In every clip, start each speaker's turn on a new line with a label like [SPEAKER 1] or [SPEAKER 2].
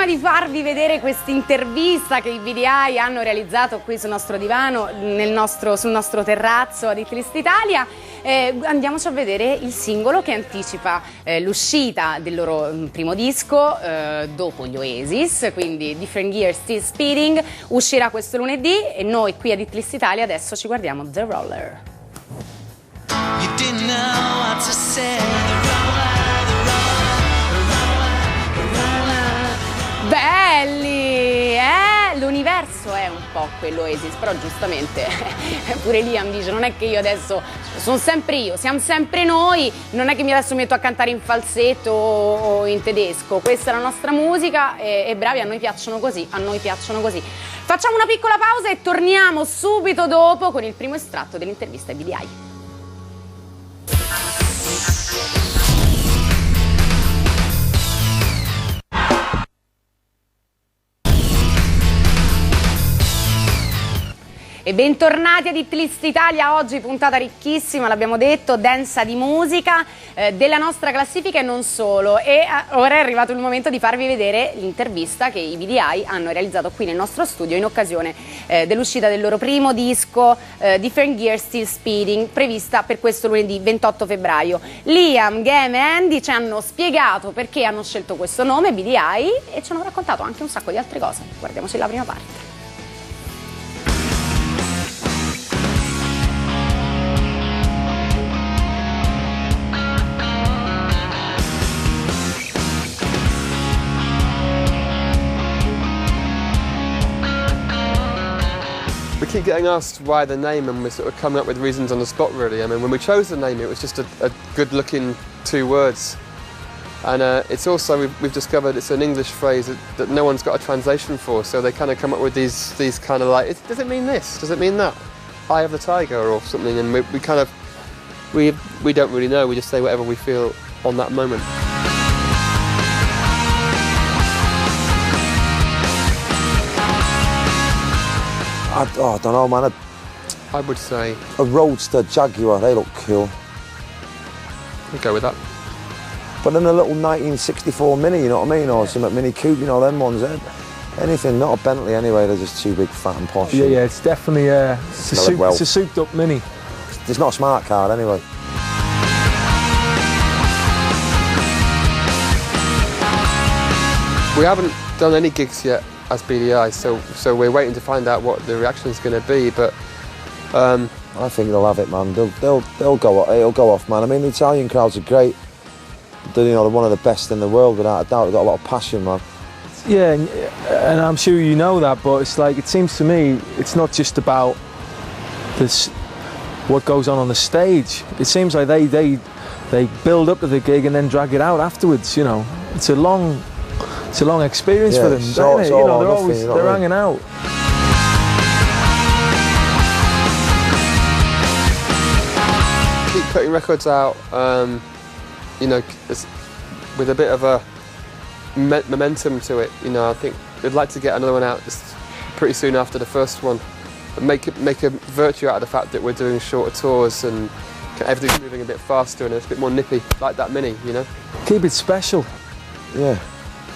[SPEAKER 1] prima di farvi vedere questa intervista che i Beady Eye hanno realizzato qui sul nostro divano, sul nostro terrazzo ad Hitlist Italia, andiamoci a vedere il singolo che anticipa l'uscita del loro primo disco dopo gli Oasis, quindi Different Gear Still Speeding, uscirà questo lunedì e noi qui ad Hitlist Italia adesso ci guardiamo The Roller.
[SPEAKER 2] You didn't know what to say, the roller.
[SPEAKER 1] Belli, l'universo è un po' quello Oasis, però giustamente pure Liam dice non è che io adesso sono sempre io, siamo sempre noi, non è che mi adesso metto a cantare in falsetto o in tedesco, questa è la nostra musica e bravi, a noi piacciono così, a noi piacciono così. Facciamo una piccola pausa e torniamo subito dopo con il primo estratto dell'intervista ai Beady Eye. E bentornati ad Hitlist Italia, oggi puntata ricchissima, l'abbiamo detto, densa di musica, della nostra classifica e non solo. E ora è arrivato il momento di farvi vedere l'intervista che i Beady Eye hanno realizzato qui nel nostro studio in occasione dell'uscita del loro primo disco, Different Gear Still Speeding, prevista per questo lunedì 28 febbraio. Liam, Game e Andy ci hanno spiegato perché hanno scelto questo nome, Beady Eye, e ci hanno raccontato anche un sacco di altre cose. Guardiamoci la prima parte.
[SPEAKER 3] We keep getting asked why the name, and we're sort of coming up with reasons on the spot, really. I mean, when we chose the name, it was just a good-looking two words. And it's also, we've discovered it's an English phrase that no one's got a translation for, so they kind of come up with these kind of like, does it mean this? Does it mean that? Eye of the tiger or something, and we don't really know, we just say whatever we feel on that moment.
[SPEAKER 4] I don't know, man.
[SPEAKER 3] I would say
[SPEAKER 4] A Roadster Jaguar, they look cool.
[SPEAKER 3] we'll go with that.
[SPEAKER 4] But then a little 1964 Mini, you know what I mean? Or some Mini Coupe, you know, them ones. Anything, not a Bentley anyway, they're just too big, fat and posh.
[SPEAKER 5] Yeah, it's definitely it's a souped up Mini.
[SPEAKER 4] It's not a smart car anyway.
[SPEAKER 3] We haven't done any gigs yet as Beady Eye, so we're waiting to find out what the reaction is going to be. But
[SPEAKER 4] I think they'll have it, man. They'll go. It'll go off, man. I mean, the Italian crowds are great. They're one of the best in the world, without a doubt. They've got a lot of passion, man.
[SPEAKER 5] Yeah, and I'm sure you know that, but it's like, it seems to me it's not just about this, what goes on the stage. It seems like they build up to the gig and then drag it out afterwards. You know, it's a long experience for them. They're hanging out.
[SPEAKER 3] Keep putting records out, with a bit of a momentum to it. You know, I think we'd like to get another one out just pretty soon after the first one, and make a virtue out of the fact that we're doing shorter tours and everything's moving a bit faster and it's a bit more nippy, like that Mini. You know,
[SPEAKER 5] keep it special.
[SPEAKER 4] Yeah.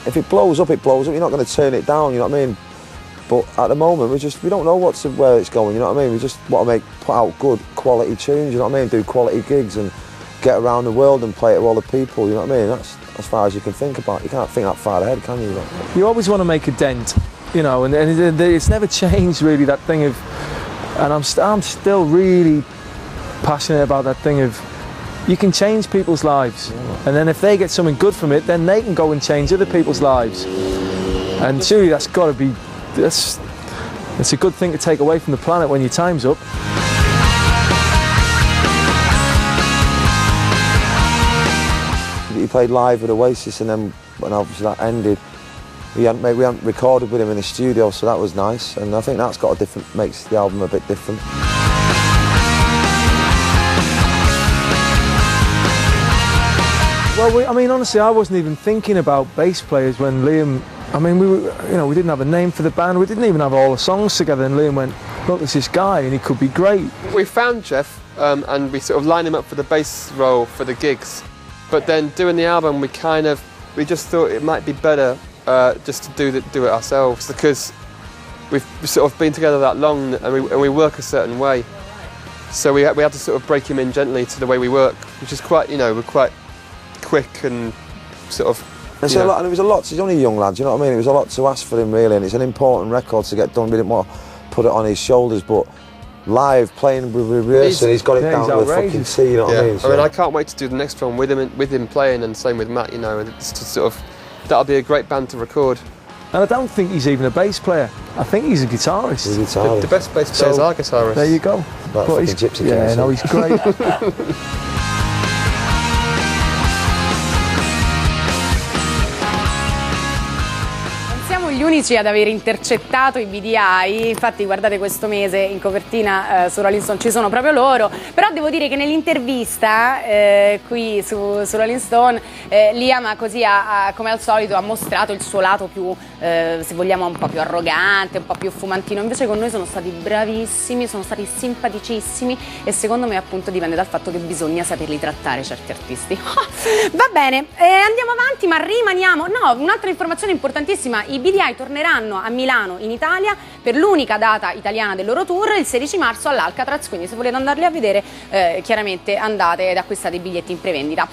[SPEAKER 4] If it blows up, it blows up. You're not going to turn it down, you know what I mean? But at the moment, we don't know where it's going, you know what I mean? We just want to put out good quality tunes, you know what I mean? Do quality gigs and get around the world and play to all the people, you know what I mean? That's as far as you can think about. You can't think that far ahead, can you?
[SPEAKER 5] You always want to make a dent, you know, and it's never changed really, that thing of, and I'm still really passionate about that thing of, you can change people's lives, and then if they get something good from it, then they can go and change other people's lives. And surely that's got to be, it's a good thing to take away from the planet when your time's up.
[SPEAKER 4] He played live with Oasis, and then when obviously that ended, we hadn't recorded with him in the studio, so that was nice. And I think that's makes the album a bit different.
[SPEAKER 5] Well, I mean, honestly, I wasn't even thinking about bass players when Liam. I mean, we didn't have a name for the band. We didn't even have all the songs together. And Liam went, "Look, there's this guy, and he could be great."
[SPEAKER 3] We found Jeff, and we sort of lined him up for the bass role for the gigs. But then doing the album, we just thought it might be better just to do it ourselves, because we've sort of been together that long and we work a certain way. So we had to sort of break him in gently to the way we work, which is quite, we're quite quick and sort of.
[SPEAKER 4] It's a lot, and it was a lot. He's only a young lad, you know what I mean? It was a lot to ask for him, really, and it's an important record to get done. We didn't want to put it on his shoulders, but live playing with rehearsal, he's got it down to the fucking T. You know what I mean? So.
[SPEAKER 3] I can't wait to do the next one with him playing, and same with Matt. And it's just sort of that'll be a great band to record.
[SPEAKER 5] And I don't think he's even a bass player. I think he's a guitarist.
[SPEAKER 4] He's a guitarist.
[SPEAKER 3] The best bass players are guitarists.
[SPEAKER 5] There you go.
[SPEAKER 4] But he's Gypsy
[SPEAKER 5] yeah, no, he's great.
[SPEAKER 1] Siamo gli unici ad aver intercettato i Beady Eye, infatti guardate questo mese in copertina su Rolling Stone ci sono proprio loro, però devo dire che nell'intervista qui su Rolling Stone Liam così come al solito ha mostrato il suo lato più, se vogliamo, un po' più arrogante, un po' più fumantino, invece con noi sono stati bravissimi, sono stati simpaticissimi e secondo me appunto dipende dal fatto che bisogna saperli trattare certi artisti. Va bene, andiamo avanti, ma rimaniamo, no, un'altra informazione importantissima, i Beady Eye torneranno a Milano in Italia per l'unica data italiana del loro tour il 16 marzo all'Alcatraz, quindi se volete andarli a vedere chiaramente andate ed acquistate i biglietti in prevendita.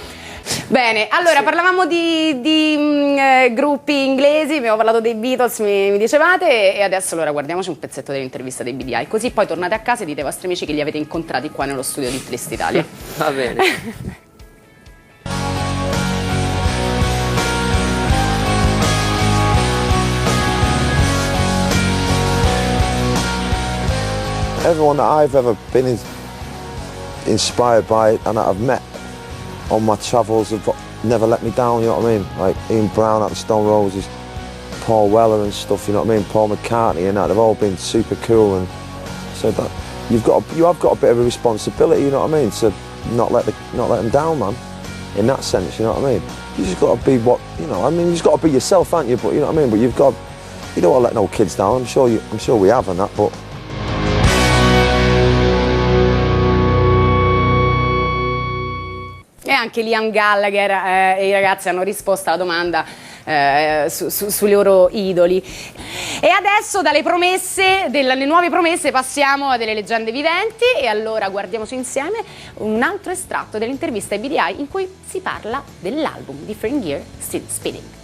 [SPEAKER 1] Bene, allora parlavamo di gruppi inglesi, abbiamo parlato dei Beatles, mi dicevate, e adesso allora guardiamoci un pezzetto dell'intervista dei Beady Eye, così poi tornate a casa e dite ai vostri amici che li avete incontrati qua nello studio di Hitlist Italia.
[SPEAKER 3] Va bene.
[SPEAKER 4] Everyone that I've ever been inspired by and that I've met on my travels have never let me down, you know what I mean? Like Ian Brown at the Stone Roses, Paul Weller and stuff, you know what I mean? Paul McCartney and that, they've all been super cool, and so that you have got a bit of a responsibility, you know what I mean, to not let them down, man. In that sense, you know what I mean? You just got to be you just got to be yourself, aren't you? But you know what I mean? But you don't want to let no kids down. I'm sure we have and that, but.
[SPEAKER 1] E anche Liam Gallagher e i ragazzi hanno risposto alla domanda sui loro idoli. E adesso dalle nuove promesse passiamo a delle leggende viventi, e allora guardiamoci insieme un altro estratto dell'intervista ai Beady Eye in cui si parla dell'album Different Gear Still Spinning.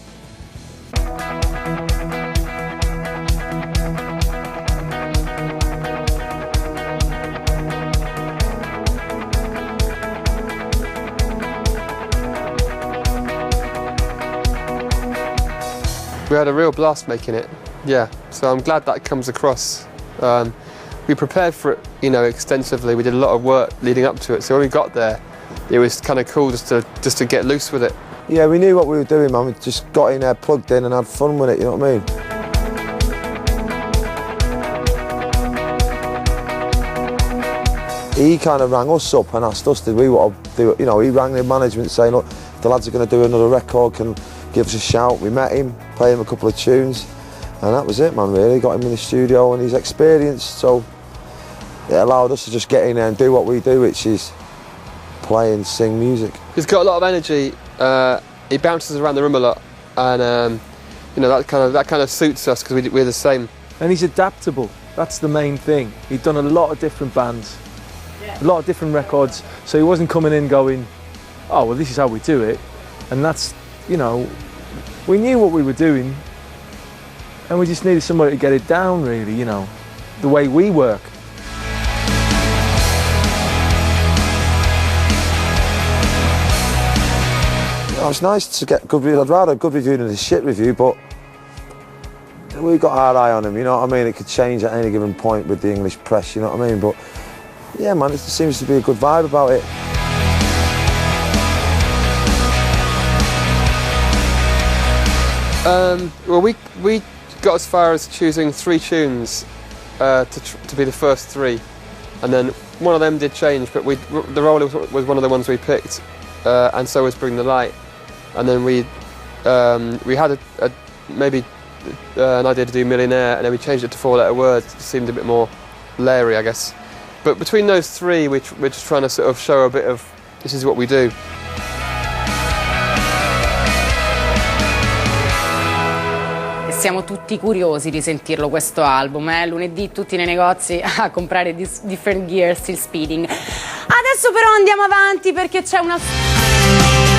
[SPEAKER 3] We had a real blast making it, yeah, so I'm glad that comes across. We prepared for it, extensively. We did a lot of work leading up to it, so when we got there, it was kind of cool just to get loose with it.
[SPEAKER 4] Yeah, we knew what we were doing, man. We just got in there, plugged in and had fun with it, you know what I mean? He kind of rang us up and asked us, did we want to do it? He rang the management saying, look, the lads are going to do another record, can give us a shout. We met him, played him a couple of tunes, and that was it, man, really. Got him in the studio and he's experienced, so it allowed us to just get in there and do what we do, which is play and sing music.
[SPEAKER 3] He's got a lot of energy, he bounces around the room a lot, and that kind of suits us because we're the same.
[SPEAKER 5] And he's adaptable, that's the main thing. He'd done a lot of different bands, a lot of different records, so he wasn't coming in going, oh, well, this is how we do it, and that's, we knew what we were doing, and we just needed somebody to get it down, really, the way we work.
[SPEAKER 4] It's nice to get good reviews. I'd rather a good review than a shit review, but we got our eye on him, you know what I mean? It could change at any given point with the English press, you know what I mean? But yeah, man, it seems to be a good vibe about it.
[SPEAKER 3] Well, we got as far as choosing 3 tunes to be the first 3, and then one of them did change, but the Roller was one of the ones we picked, and so was Bring the Light, and then we had maybe an idea to do Millionaire, and then we changed it to 4-letter words. It seemed a bit more layering, I guess. But between those 3, we're just trying to sort of show a bit of this is what we do.
[SPEAKER 1] siamo tutti curiosi di sentirlo questo album, lunedì tutti nei negozi a comprare Different Gear Still Speeding. Adesso però andiamo avanti perché c'è una...